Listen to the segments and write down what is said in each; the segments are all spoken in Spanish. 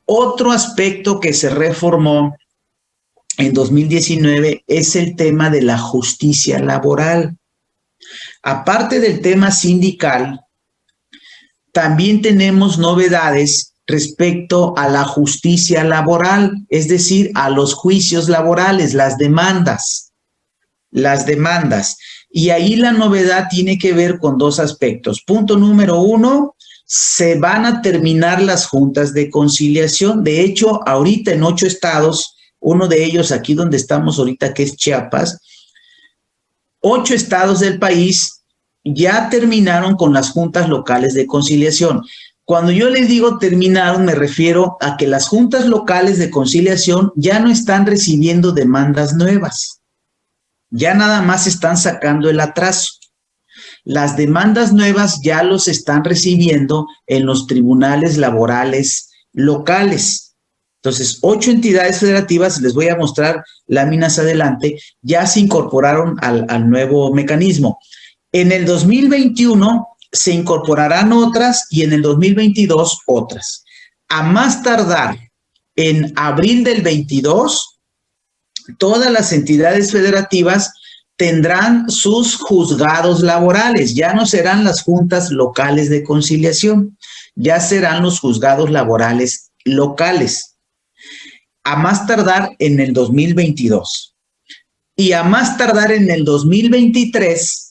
Otro aspecto que se reformó en 2019 es el tema de la justicia laboral. Aparte del tema sindical, también tenemos novedades respecto a la justicia laboral, es decir, a los juicios laborales, las demandas. Y ahí la novedad tiene que ver con dos aspectos. Punto número uno, se van a terminar las juntas de conciliación. De hecho, ahorita en 8 estados, uno de ellos aquí donde estamos ahorita, que es Chiapas, 8 estados del país ya terminaron con las juntas locales de conciliación. Cuando yo les digo terminaron, me refiero a que las juntas locales de conciliación ya no están recibiendo demandas nuevas. Ya nada más están sacando el atraso. Las demandas nuevas ya los están recibiendo en los tribunales laborales locales. Entonces, 8 entidades federativas, les voy a mostrar láminas adelante, ya se incorporaron al nuevo mecanismo. En el 2021 se incorporarán otras y en el 2022 otras. A más tardar en abril del 22, todas las entidades federativas tendrán sus juzgados laborales. Ya no serán las juntas locales de conciliación, ya serán los juzgados laborales locales. A más tardar en el 2022. Y a más tardar en el 2023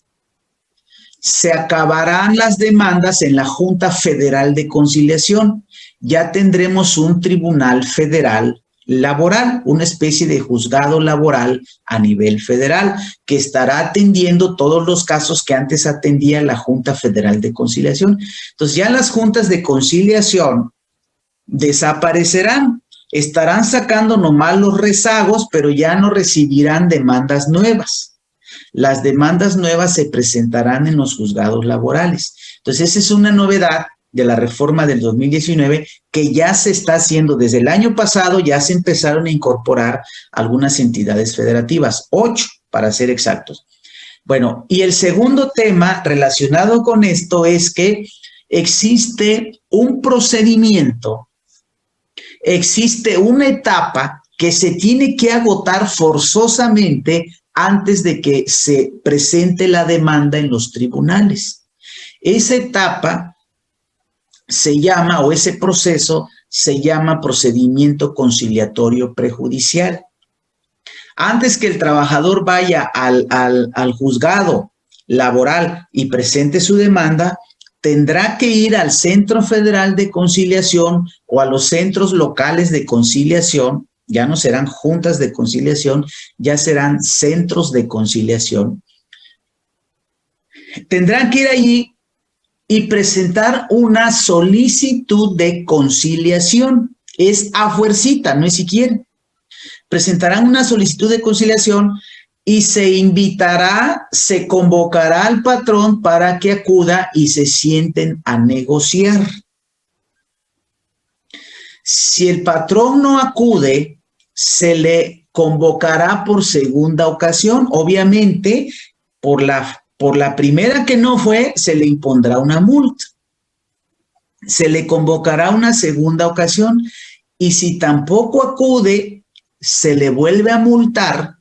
se acabarán las demandas en la Junta Federal de Conciliación. Ya tendremos un tribunal federal laboral, una especie de juzgado laboral a nivel federal que estará atendiendo todos los casos que antes atendía la Junta Federal de Conciliación. Entonces ya las juntas de conciliación desaparecerán, estarán sacando nomás los rezagos, pero ya no recibirán demandas nuevas. Las demandas nuevas se presentarán en los juzgados laborales. Entonces esa es una novedad de la reforma del 2019 que ya se está haciendo desde el año pasado. Ya se empezaron a incorporar algunas entidades federativas, 8 para ser exactos. Bueno, y el segundo tema relacionado con esto es que existe un procedimiento, existe una etapa que se tiene que agotar forzosamente antes de que se presente la demanda en los tribunales. Esa etapa se llama, o ese proceso se llama procedimiento conciliatorio prejudicial. Antes que el trabajador vaya al juzgado laboral y presente su demanda, tendrá que ir al Centro Federal de Conciliación o a los centros locales de conciliación. Ya no serán juntas de conciliación, ya serán centros de conciliación. Tendrán que ir allí y presentar una solicitud de conciliación. Es a fuercita, no es si quieren. Presentarán una solicitud de conciliación y se invitará, se convocará al patrón para que acuda y se sienten a negociar. Si el patrón no acude, se le convocará por segunda ocasión. Obviamente, por la primera que no fue, se le impondrá una multa. Se le convocará una segunda ocasión y si tampoco acude, se le vuelve a multar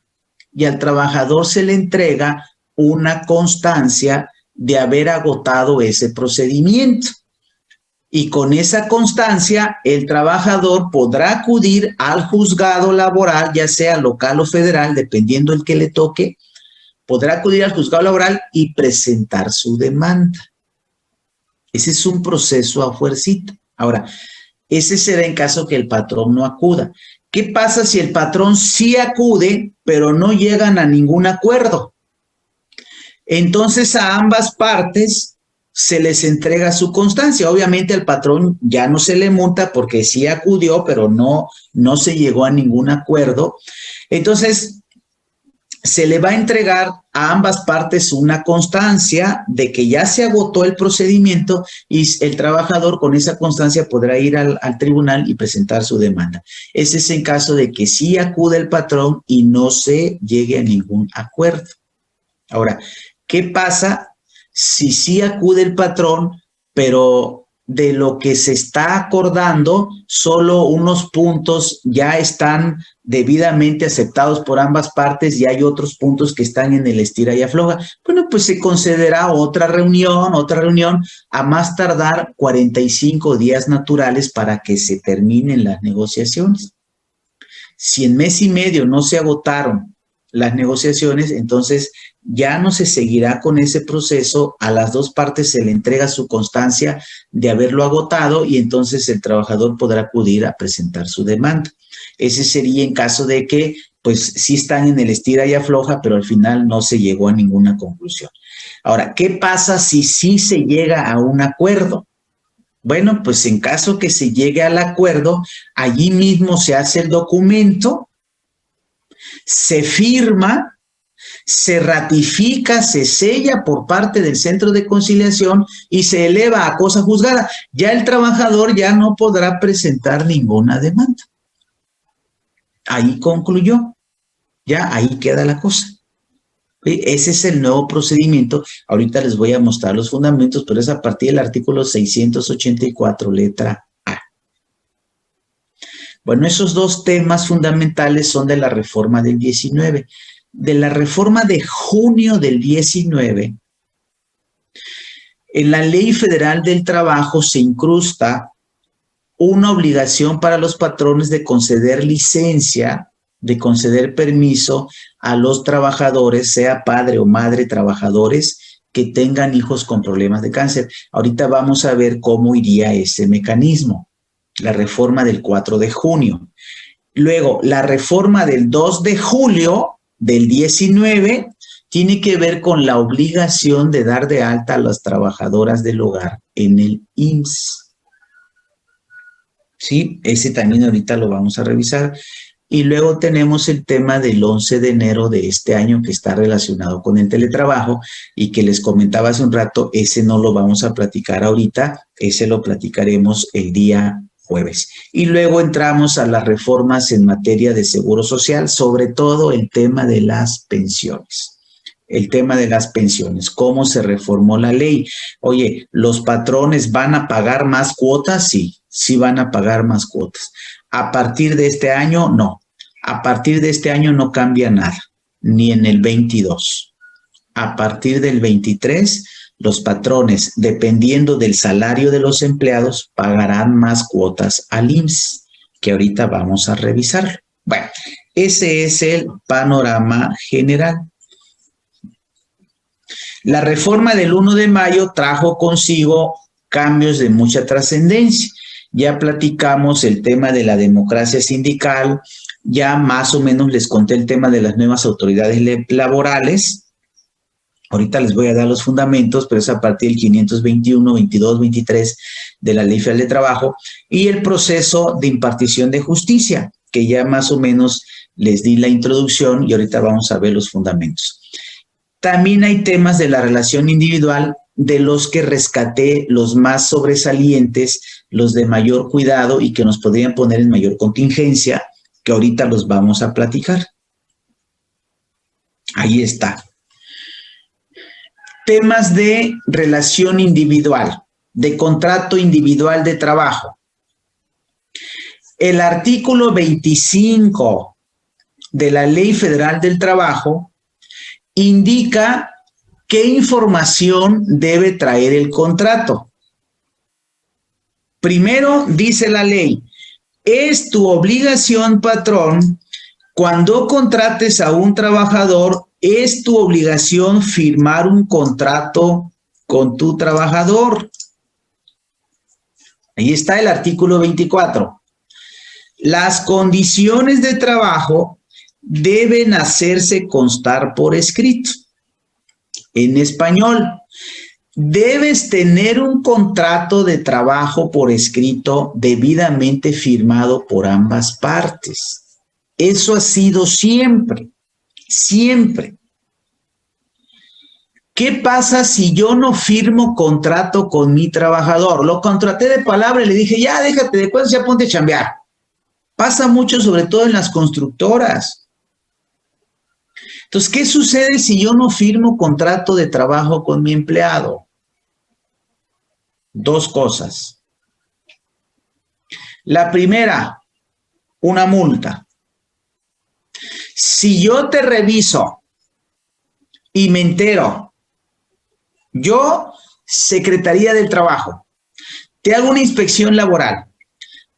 y al trabajador se le entrega una constancia de haber agotado ese procedimiento. Y con esa constancia, el trabajador podrá acudir al juzgado laboral, ya sea local o federal, dependiendo el que le toque, podrá acudir al juzgado laboral y presentar su demanda. Ese es un proceso a fuercita. Ahora, ese será en caso que el patrón no acuda. ¿Qué pasa si el patrón sí acude, pero no llegan a ningún acuerdo? Entonces, a ambas partes se les entrega su constancia. Obviamente al patrón ya no se le multa porque sí acudió, pero no se llegó a ningún acuerdo. Entonces, se le va a entregar a ambas partes una constancia de que ya se agotó el procedimiento y el trabajador con esa constancia podrá ir al tribunal y presentar su demanda. Ese es en caso de que sí acude el patrón y no se llegue a ningún acuerdo. Ahora, ¿qué pasa si sí acude el patrón, pero de lo que se está acordando, solo unos puntos ya están debidamente aceptados por ambas partes y hay otros puntos que están en el estira y afloja. Bueno, pues se concederá otra reunión a más tardar 45 días naturales para que se terminen las negociaciones. Si en mes y medio no se agotaron las negociaciones, entonces ya no se seguirá con ese proceso, a las dos partes se le entrega su constancia de haberlo agotado y entonces el trabajador podrá acudir a presentar su demanda. Ese sería en caso de que, pues sí están en el estira y afloja, pero al final no se llegó a ninguna conclusión. Ahora, ¿qué pasa si sí se llega a un acuerdo? Bueno, pues en caso que se llegue al acuerdo, allí mismo se hace el documento, se firma, se ratifica, se sella por parte del centro de conciliación y se eleva a cosa juzgada. Ya el trabajador ya no podrá presentar ninguna demanda. Ahí concluyó, ya ahí queda la cosa. Ese es el nuevo procedimiento. Ahorita les voy a mostrar los fundamentos, pero es a partir del artículo 684, letra A. Bueno, esos dos temas fundamentales son de la reforma del 19. De la reforma de junio del 19, en la Ley Federal del Trabajo se incrusta una obligación para los patrones de conceder licencia, de conceder permiso a los trabajadores, sea padre o madre trabajadores, que tengan hijos con problemas de cáncer. Ahorita vamos a ver cómo iría ese mecanismo. La reforma del 4 de junio. Luego, la reforma del 2 de julio del 19 tiene que ver con la obligación de dar de alta a las trabajadoras del hogar en el IMSS. Sí, ese también ahorita lo vamos a revisar. Y luego tenemos el tema del 11 de enero de este año que está relacionado con el teletrabajo y que les comentaba hace un rato, ese no lo vamos a platicar ahorita, ese lo platicaremos el día jueves. Y luego entramos a las reformas en materia de seguro social, sobre todo el tema de las pensiones. El tema de las pensiones, cómo se reformó la ley. Oye, ¿los patrones van a pagar más cuotas? Sí, sí van a pagar más cuotas. A partir de este año, no. A partir de este año no cambia nada, ni en el 22. A partir del 23, los patrones, dependiendo del salario de los empleados, pagarán más cuotas al IMSS, que ahorita vamos a revisarlo. Bueno, ese es el panorama general. La reforma del 1 de mayo trajo consigo cambios de mucha trascendencia. Ya platicamos el tema de la democracia sindical, ya más o menos les conté el tema de las nuevas autoridades laborales. Ahorita les voy a dar los fundamentos, pero es a partir del 521, 22, 23 de la Ley Federal de Trabajo y el proceso de impartición de justicia, que ya más o menos les di la introducción y ahorita vamos a ver los fundamentos. También hay temas de la relación individual de los que rescaté los más sobresalientes, los de mayor cuidado y que nos podrían poner en mayor contingencia, que ahorita los vamos a platicar. Ahí está. Temas de relación individual, de contrato individual de trabajo. El artículo 25 de la Ley Federal del Trabajo indica qué información debe traer el contrato. Primero, dice la ley, es tu obligación, patrón, cuando contrates a un trabajador, es tu obligación firmar un contrato con tu trabajador. Ahí está el artículo 24. Las condiciones de trabajo deben hacerse constar por escrito. En español, debes tener un contrato de trabajo por escrito debidamente firmado por ambas partes. Eso ha sido siempre, siempre. ¿Qué pasa si yo no firmo contrato con mi trabajador? Lo contraté de palabra y le dije, ya déjate de cosas, ya ponte a chambear. Pasa mucho, sobre todo en las constructoras. Entonces, ¿qué sucede si yo no firmo contrato de trabajo con mi empleado? dos cosas. La primera, una multa. Si yo te reviso y me entero, yo, Secretaría del Trabajo, te hago una inspección laboral,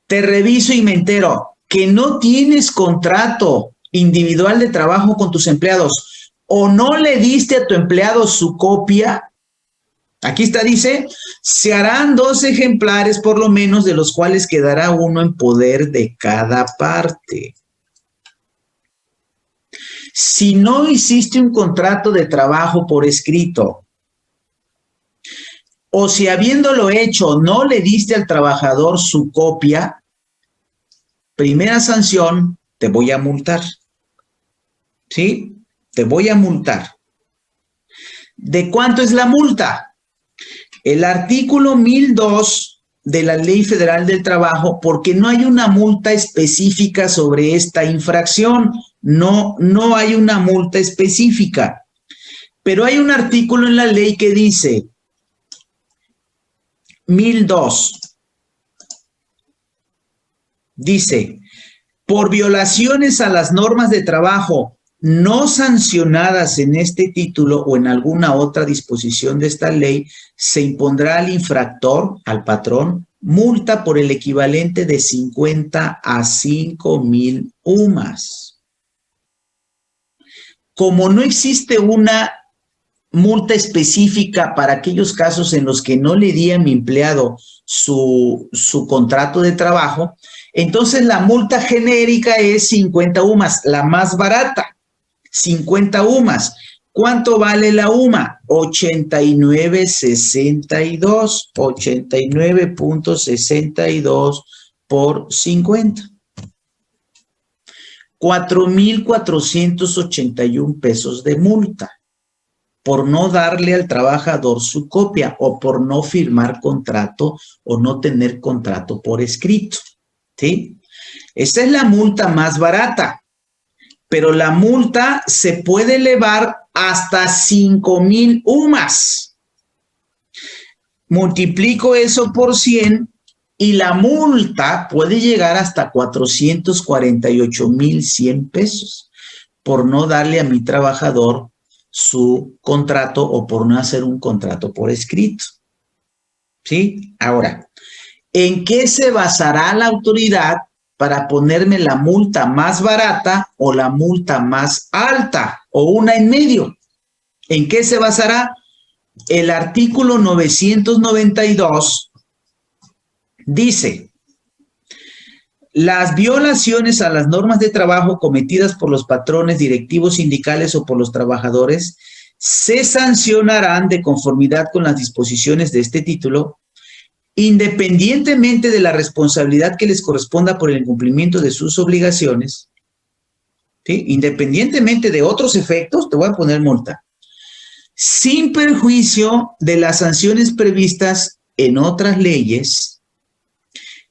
te reviso y me entero que no tienes contrato individual de trabajo con tus empleados o no le diste a tu empleado su copia, aquí está, dice, se harán 2 ejemplares por lo menos, de los cuales quedará uno en poder de cada parte. Si no hiciste un contrato de trabajo por escrito, o si habiéndolo hecho no le diste al trabajador su copia, primera sanción, te voy a multar. ¿Sí? Te voy a multar. ¿De cuánto es la multa? El artículo 1002 de la Ley Federal del Trabajo, porque no hay una multa específica sobre esta infracción. No hay una multa específica. Pero hay un artículo en la ley que dice 1002. Dice, por violaciones a las normas de trabajo no sancionadas en este título o en alguna otra disposición de esta ley, se impondrá al infractor, al patrón, multa por el equivalente de 50 a 5,000 UMAS. Como no existe una multa específica para aquellos casos en los que no le di a mi empleado su contrato de trabajo, entonces la multa genérica es 50 UMAS, la más barata, 50 UMAS. ¿Cuánto vale la UMA? 89.62, 89.62 por 50. 4,481 pesos de multa por no darle al trabajador su copia o por no firmar contrato o no tener contrato por escrito. ¿Sí? Esa es la multa más barata, pero la multa se puede elevar hasta 5,000 UMAS. Multiplico eso por 100 y la multa puede llegar hasta 448,100 pesos por no darle a mi trabajador su contrato o por no hacer un contrato por escrito. ¿Sí? Ahora, ¿en qué se basará la autoridad para ponerme la multa más barata o la multa más alta o una en medio? ¿En qué se basará? El artículo 992 dice: las violaciones a las normas de trabajo cometidas por los patrones, directivos sindicales o por los trabajadores se sancionarán de conformidad con las disposiciones de este título, independientemente de la responsabilidad que les corresponda por el incumplimiento de sus obligaciones. ¿Sí? Independientemente de otros efectos, te voy a poner multa, sin perjuicio de las sanciones previstas en otras leyes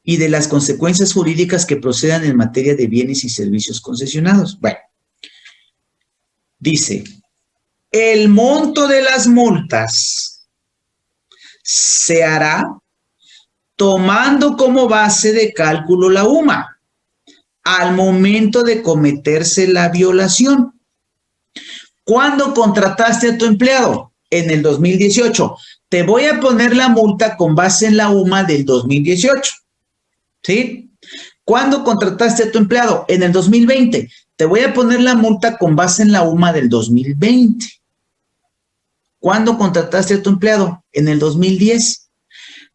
y de las consecuencias jurídicas que procedan en materia de bienes y servicios concesionados. Bueno, dice, el monto de las multas se hará tomando como base de cálculo la UMA al momento de cometerse la violación. ¿Cuándo contrataste a tu empleado? En el 2018. Te voy a poner la multa con base en la UMA del 2018. ¿Sí? ¿Cuándo contrataste a tu empleado? En el 2020. Te voy a poner la multa con base en la UMA del 2020. ¿Cuándo contrataste a tu empleado? En el 2010.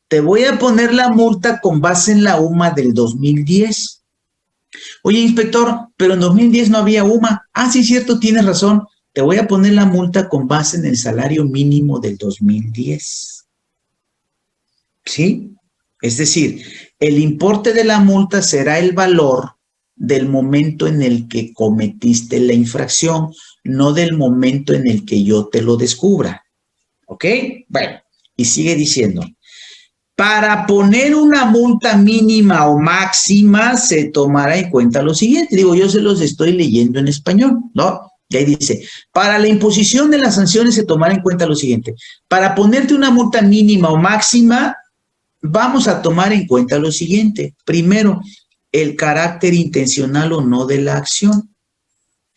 Te voy a poner la multa con base en la UMA del 2010. Oye, inspector, pero en 2010 no había UMA. Ah, sí, cierto, tienes razón. Te voy a poner la multa con base en el salario mínimo del 2010. ¿Sí? Es decir, el importe de la multa será el valor del momento en el que cometiste la infracción, no del momento en el que yo te lo descubra. ¿Ok? Bueno, y sigue diciendo, para poner una multa mínima o máxima se tomará en cuenta lo siguiente. Digo, yo se los estoy leyendo en español, ¿no? Y ahí dice, para la imposición de las sanciones se tomará en cuenta lo siguiente. Para ponerte una multa mínima o máxima, vamos a tomar en cuenta lo siguiente. Primero, el carácter intencional o no de la acción.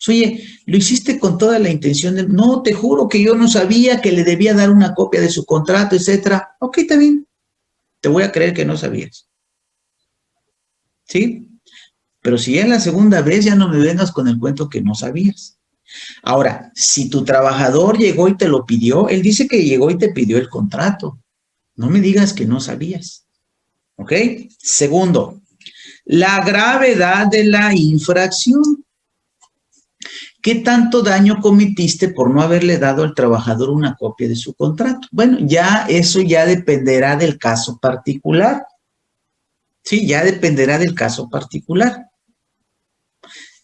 Oye, ¿lo hiciste con toda la intención de...? No, te juro que yo no sabía que le debía dar una copia de su contrato, etcétera. Ok, está bien. Te voy a creer que no sabías. ¿Sí? Pero si ya es la segunda vez, ya no me vengas con el cuento que no sabías. Ahora, si tu trabajador llegó y te lo pidió, él dice que llegó y te pidió el contrato. No me digas que no sabías. ¿Ok? Segundo, la gravedad de la infracción. ¿Qué tanto daño cometiste por no haberle dado al trabajador una copia de su contrato? Bueno, ya eso ya dependerá del caso particular. Sí, ya dependerá del caso particular.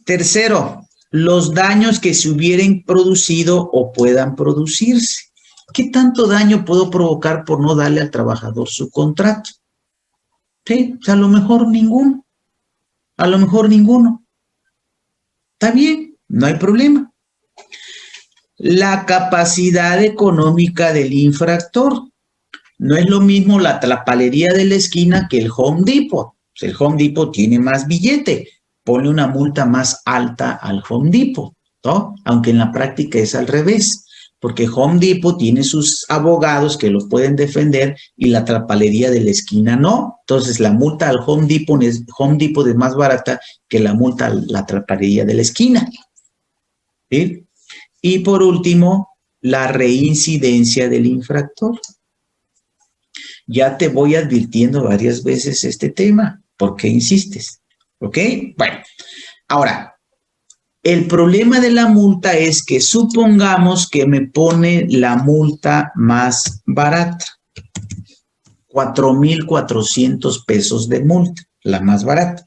Tercero, los daños que se hubieran producido o puedan producirse. ¿Qué tanto daño puedo provocar por no darle al trabajador su contrato? Sí, o sea, a lo mejor ninguno. A lo mejor ninguno. Está bien, no hay problema. La capacidad económica del infractor. No es lo mismo la palería de la esquina que el Home Depot. El Home Depot tiene más billete. Pone una multa más alta al Home Depot, ¿no? Aunque en la práctica es al revés, porque Home Depot tiene sus abogados que los pueden defender y la trapalería de la esquina no. Entonces la multa al Home Depot es más barata que la multa a la trapalería de la esquina. ¿Sí? Y por último, la reincidencia del infractor. Ya te voy advirtiendo varias veces este tema. ¿Por qué insistes? ¿Ok? Bueno, ahora, el problema de la multa es que supongamos que me pone la multa más barata. 4,400 pesos de multa, la más barata.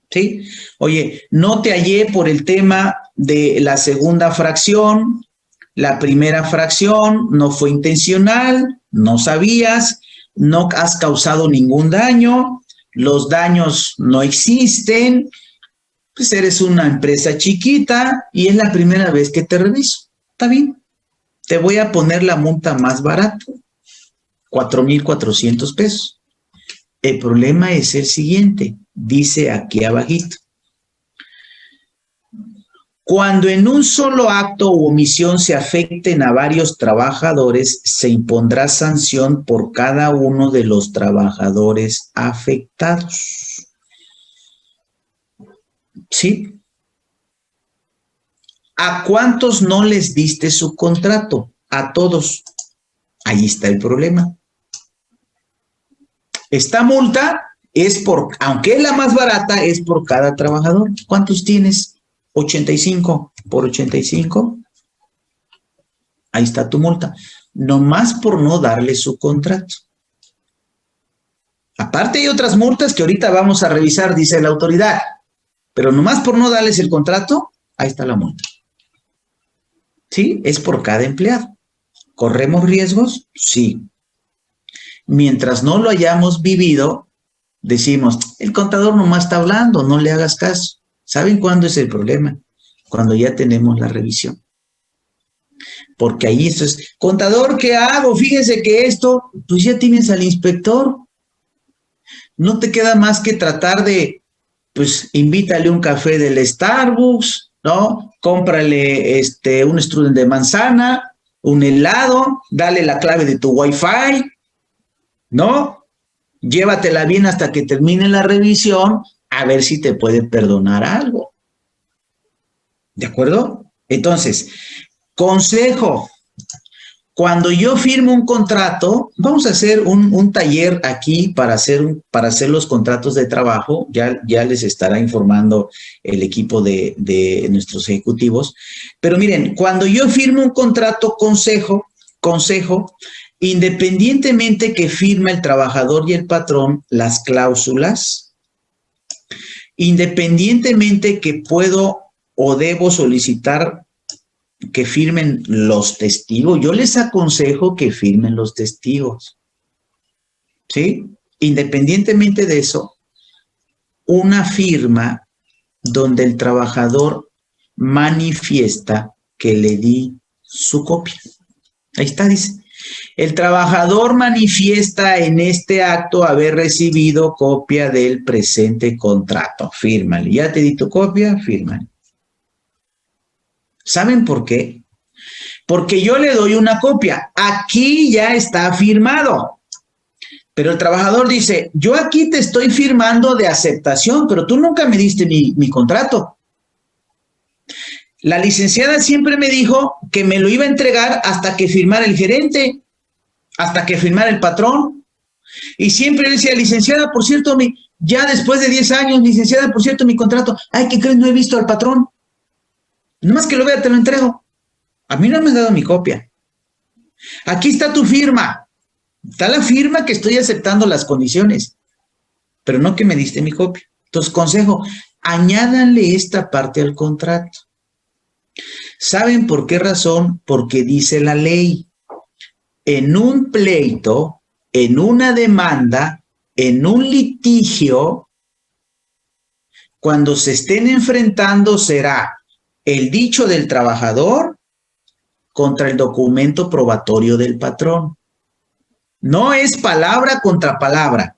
¿Sí? Oye, no te hallé por el tema de la segunda fracción, la primera fracción no fue intencional, no sabías, no has causado ningún daño, los daños no existen, pues eres una empresa chiquita y es la primera vez que te reviso. Está bien, te voy a poner la multa más barata, 4,400 pesos. El problema es el siguiente, dice aquí abajito. Cuando en un solo acto u omisión se afecten a varios trabajadores, se impondrá sanción por cada uno de los trabajadores afectados. ¿Sí? ¿A cuántos no les diste su contrato? A todos. Ahí está el problema. Esta multa es por, aunque es la más barata, es por cada trabajador. ¿Cuántos tienes? 85 por 85. Ahí está tu multa. Nomás por no darle su contrato. Aparte hay otras multas que ahorita vamos a revisar, dice la autoridad. Pero nomás por no darles el contrato, ahí está la multa. ¿Sí? Es por cada empleado. ¿Corremos riesgos? Sí. Mientras no lo hayamos vivido, decimos, el contador nomás está hablando, no le hagas caso. ¿Saben cuándo es el problema? Cuando ya tenemos la revisión. Porque ahí esto es, contador, ¿qué hago? Fíjese que esto, pues ya tienes al inspector. No te queda más que tratar de, pues invítale un café del Starbucks, ¿no? Cómprale un strudel de manzana, un helado, dale la clave de tu Wi-Fi, ¿no? Llévatela bien hasta que termine la revisión, a ver si te puede perdonar algo. ¿De acuerdo? Entonces, consejo, cuando yo firmo un contrato, vamos a hacer un taller aquí para hacer los contratos de trabajo, ya les estará informando el equipo de nuestros ejecutivos, pero miren, cuando yo firmo un contrato consejo, independientemente que firme el trabajador y el patrón las cláusulas, independientemente que puedo o debo solicitar que firmen los testigos, yo les aconsejo que firmen los testigos, ¿sí? Independientemente de eso, una firma donde el trabajador manifiesta que le di su copia. Ahí está, dice, El trabajador manifiesta en este acto haber recibido copia del presente contrato. Fírmale. ¿Ya te di tu copia? Fírmale. ¿Saben por qué? Porque yo le doy una copia. Aquí ya está firmado. Pero el trabajador dice, yo aquí te estoy firmando de aceptación, pero tú nunca me diste mi contrato. La licenciada siempre me dijo que me lo iba a entregar hasta que firmara el gerente, hasta que firmara el patrón. Y siempre decía, licenciada, por cierto, ya después de 10 años, licenciada, por cierto, mi contrato, ay, ¿qué crees? No he visto al patrón. Nomás que lo vea, te lo entrego. A mí no me has dado mi copia. Aquí está tu firma. Está la firma que estoy aceptando las condiciones, pero no que me diste mi copia. Entonces, consejo, añádanle esta parte al contrato. ¿Saben por qué razón? Porque dice la ley, en un pleito, en una demanda, en un litigio, cuando se estén enfrentando será el dicho del trabajador contra el documento probatorio del patrón. No es palabra contra palabra.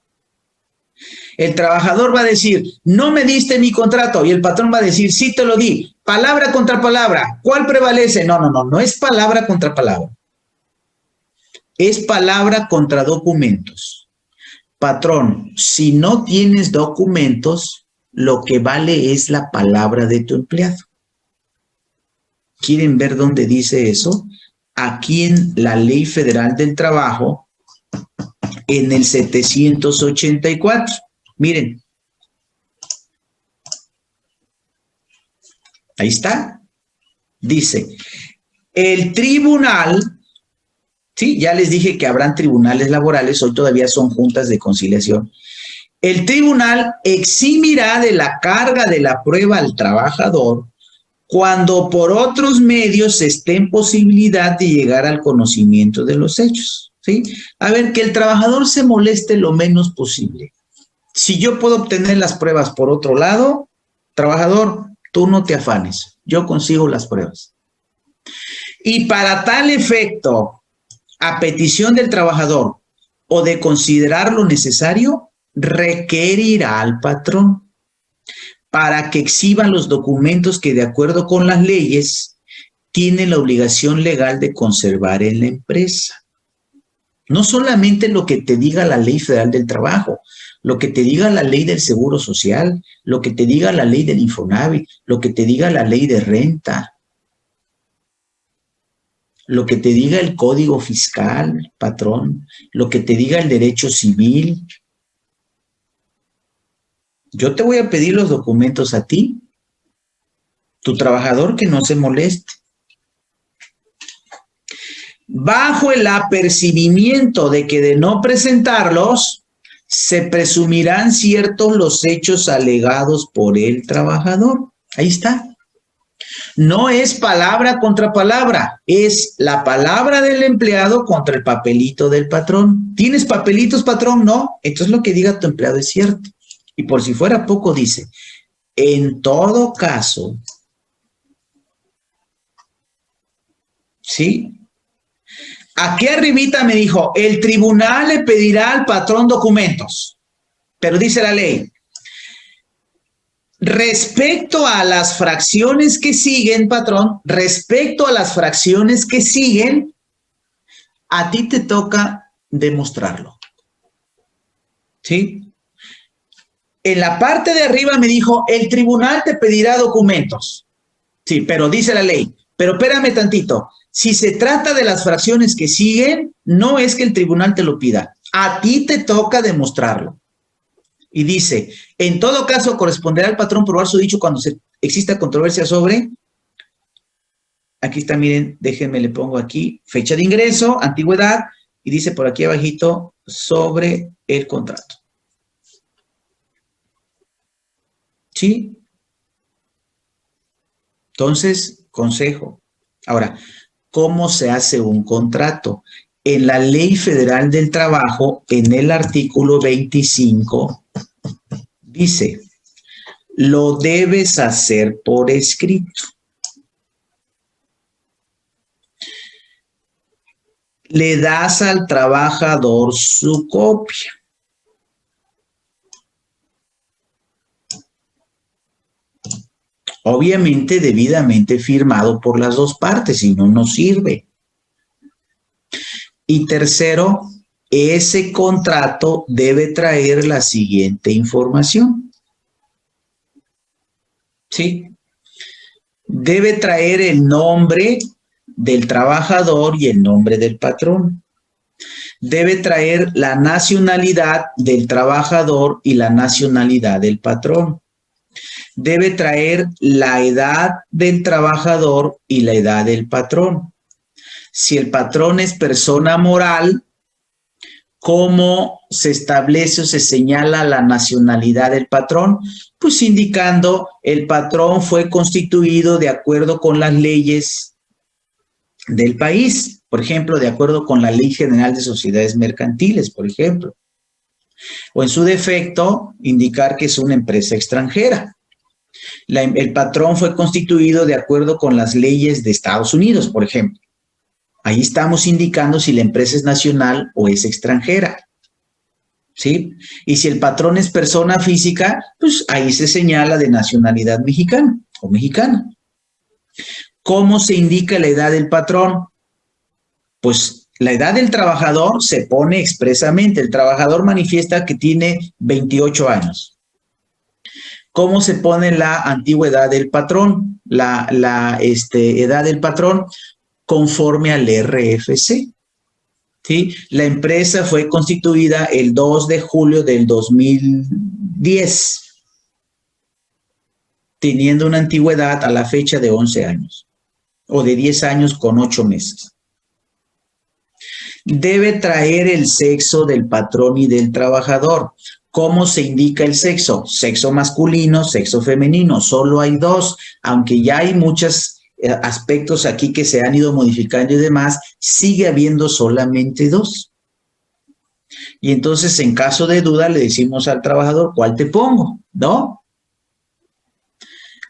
El trabajador va a decir, no me diste mi contrato, y el patrón va a decir, sí te lo di. Palabra contra palabra. ¿Cuál prevalece? No es palabra contra palabra. Es palabra contra documentos. Patrón, si no tienes documentos, lo que vale es la palabra de tu empleado. ¿Quieren ver dónde dice eso? Aquí en la Ley Federal del Trabajo, en el 784. Miren. Ahí está. Dice, el tribunal, sí, ya les dije que habrán tribunales laborales, hoy todavía son juntas de conciliación. El tribunal eximirá de la carga de la prueba al trabajador cuando por otros medios esté en posibilidad de llegar al conocimiento de los hechos, ¿sí? A ver, que el trabajador se moleste lo menos posible. Si yo puedo obtener las pruebas por otro lado, trabajador, tú no te afanes, yo consigo las pruebas. Y para tal efecto, a petición del trabajador o de considerarlo necesario, requerirá al patrón para que exhiba los documentos que de acuerdo con las leyes tiene la obligación legal de conservar en la empresa. No solamente lo que te diga la Ley Federal del Trabajo, lo que te diga la Ley del Seguro Social, lo que te diga la Ley del Infonavit, lo que te diga la Ley de Renta, lo que te diga el Código Fiscal, patrón, lo que te diga el Derecho Civil. Yo te voy a pedir los documentos a ti, tu trabajador, que no se moleste. Bajo el apercibimiento de que de no presentarlos, se presumirán ciertos los hechos alegados por el trabajador. Ahí está. No es palabra contra palabra, es la palabra del empleado contra el papelito del patrón. ¿Tienes papelitos, patrón? No. Entonces lo que diga tu empleado es cierto. Y por si fuera poco, dice, en todo caso, ¿sí? Aquí arribita me dijo, el tribunal le pedirá al patrón documentos, pero dice la ley, respecto a las fracciones que siguen, patrón, respecto a las fracciones que siguen, a ti te toca demostrarlo, ¿sí? En la parte de arriba me dijo, el tribunal te pedirá documentos. Sí, pero dice la ley, pero espérame tantito, si se trata de las fracciones que siguen, no es que el tribunal te lo pida, a ti te toca demostrarlo. Y dice, en todo caso corresponderá al patrón probar su dicho cuando exista controversia sobre, aquí está, miren, déjenme, le pongo aquí, fecha de ingreso, antigüedad, y dice por aquí abajito, sobre el contrato. ¿Sí? Entonces, consejo. Ahora, ¿cómo se hace un contrato? En la Ley Federal del Trabajo, en el artículo 25, dice, lo debes hacer por escrito. le das al trabajador su copia. Obviamente debidamente firmado por las dos partes, si no, no sirve. Y tercero, ese contrato debe traer la siguiente información. ¿Sí? Debe traer el nombre del trabajador y el nombre del patrón. Debe traer la nacionalidad del trabajador y la nacionalidad del patrón. Debe traer la edad del trabajador y la edad del patrón. Si el patrón es persona moral, ¿cómo se establece o se señala la nacionalidad del patrón? Pues indicando el patrón fue constituido de acuerdo con las leyes del país, por ejemplo, de acuerdo con la Ley General de Sociedades Mercantiles, por ejemplo. O en su defecto, indicar que es una empresa extranjera. El patrón fue constituido de acuerdo con las leyes de Estados Unidos, por ejemplo. Ahí estamos indicando si la empresa es nacional o es extranjera. ¿Sí? Y si el patrón es persona física, pues ahí se señala de nacionalidad mexicana o mexicana. ¿Cómo se indica la edad del patrón? Pues la edad del trabajador se pone expresamente. El trabajador manifiesta que tiene 28 años. ¿Cómo se pone la antigüedad del patrón? La edad del patrón conforme al RFC. ¿Sí? La empresa fue constituida el 2 de julio del 2010, teniendo una antigüedad a la fecha de 11 años, o de 10 años con 8 meses. Debe traer el sexo del patrón y del trabajador. ¿Cómo se indica el sexo? Sexo masculino, sexo femenino. Solo hay dos, aunque ya hay muchos aspectos aquí que se han ido modificando y demás, sigue habiendo solamente dos. Y entonces, en caso de duda, le decimos al trabajador, ¿cuál te pongo? ¿No?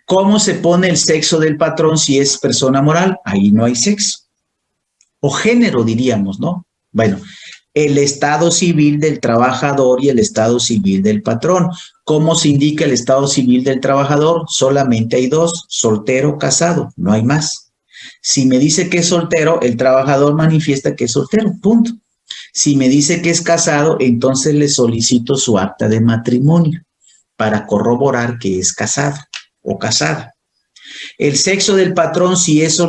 ¿Cómo se pone el sexo del patrón si es persona moral? Ahí no hay sexo. O género, diríamos, ¿no? Bueno, el estado civil del trabajador y el estado civil del patrón. ¿Cómo se indica el estado civil del trabajador? Solamente hay dos, soltero, casado, no hay más. Si me dice que es soltero, el trabajador manifiesta que es soltero, punto. Si me dice que es casado, entonces le solicito su acta de matrimonio para corroborar que es casado o casada. El sexo del patrón, si es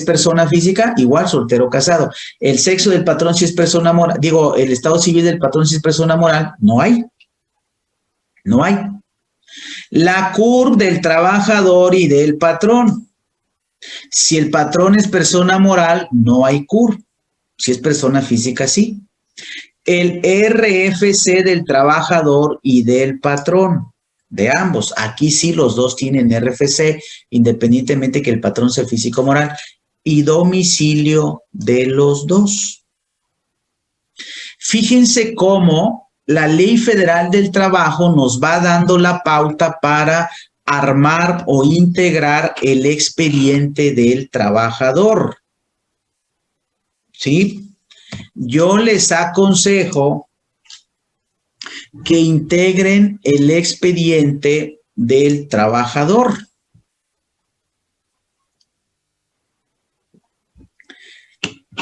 persona física, igual soltero o casado. El sexo del patrón, si es persona moral, digo, el estado civil del patrón, si es persona moral, no hay. No hay. La CURP del trabajador y del patrón. Si el patrón es persona moral, no hay CURP. Si es persona física, sí. El RFC del trabajador y del patrón. De ambos. Aquí sí los dos tienen RFC, independientemente que el patrón sea físico moral. Y domicilio de los dos. Fíjense cómo la Ley Federal del Trabajo nos va dando la pauta para armar o integrar el expediente del trabajador. ¿Sí? Yo les aconsejo que integren el expediente del trabajador.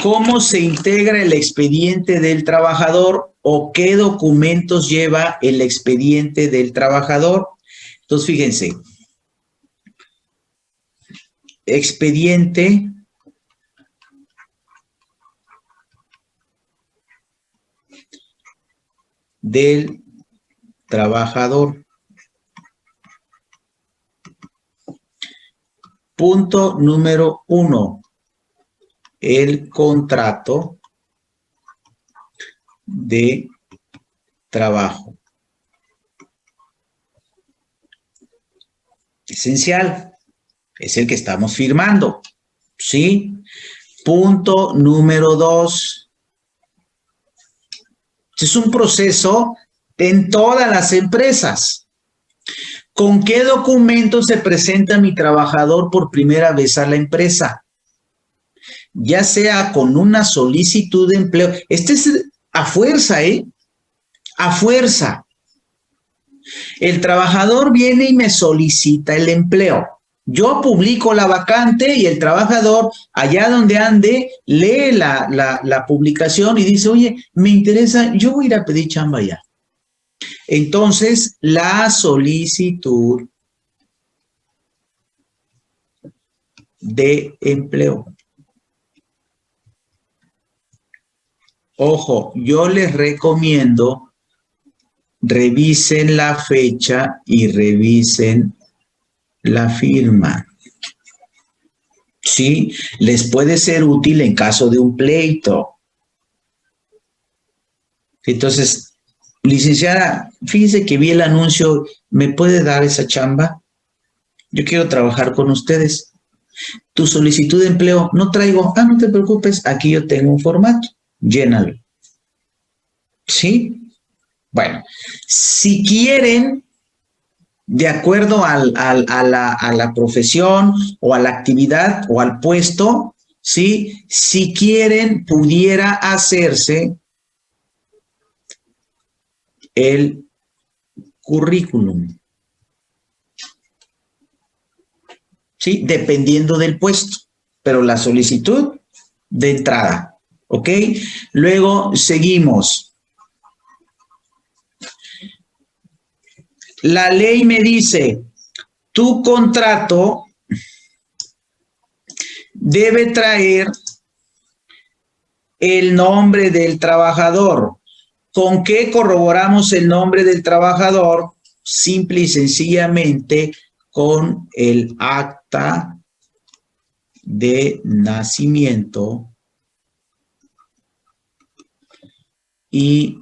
¿Cómo se integra el expediente del trabajador o qué documentos lleva el expediente del trabajador? Entonces, fíjense. Expediente del trabajador. Punto número 1. El contrato de trabajo. Esencial. Es el que estamos firmando. ¿Sí? Punto número 2. Es un proceso en todas las empresas. ¿Con qué documento se presenta mi trabajador por primera vez a la empresa? ya sea con una solicitud de empleo. Este es a fuerza, ¿eh? A fuerza. El trabajador viene y me solicita el empleo. Yo publico la vacante y el trabajador, allá donde ande, lee la publicación y dice, oye, me interesa, yo voy a ir a pedir chamba allá. Entonces, la solicitud de empleo. Ojo, yo les recomiendo revisen la fecha y revisen la firma. Sí, les puede ser útil en caso de un pleito. Entonces, licenciada, fíjese que vi el anuncio, ¿me puede dar esa chamba? Yo quiero trabajar con ustedes. Tu solicitud de empleo, no traigo, no te preocupes, aquí yo tengo un formato, llénalo. ¿Sí? Bueno, si quieren, de acuerdo a la profesión o a la actividad o al puesto, ¿sí? Si quieren, pudiera hacerse el currículum. ¿Sí? Dependiendo del puesto, pero la solicitud de entrada, ¿ok? Luego seguimos. La ley me dice, tu contrato debe traer el nombre del trabajador. ¿Con qué corroboramos el nombre del trabajador? Simple y sencillamente con el acta de nacimiento y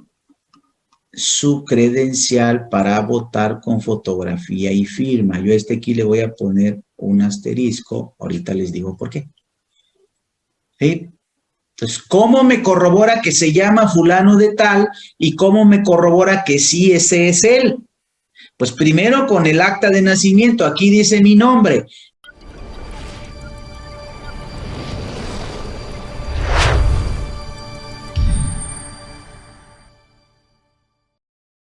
su credencial para votar con fotografía y firma. Yo a este aquí le voy a poner un asterisco, ahorita les digo por qué. ¿Sí? Entonces, ¿cómo me corrobora que se llama fulano de tal y cómo me corrobora que sí ese es él? Pues primero con el acta de nacimiento, aquí dice mi nombre.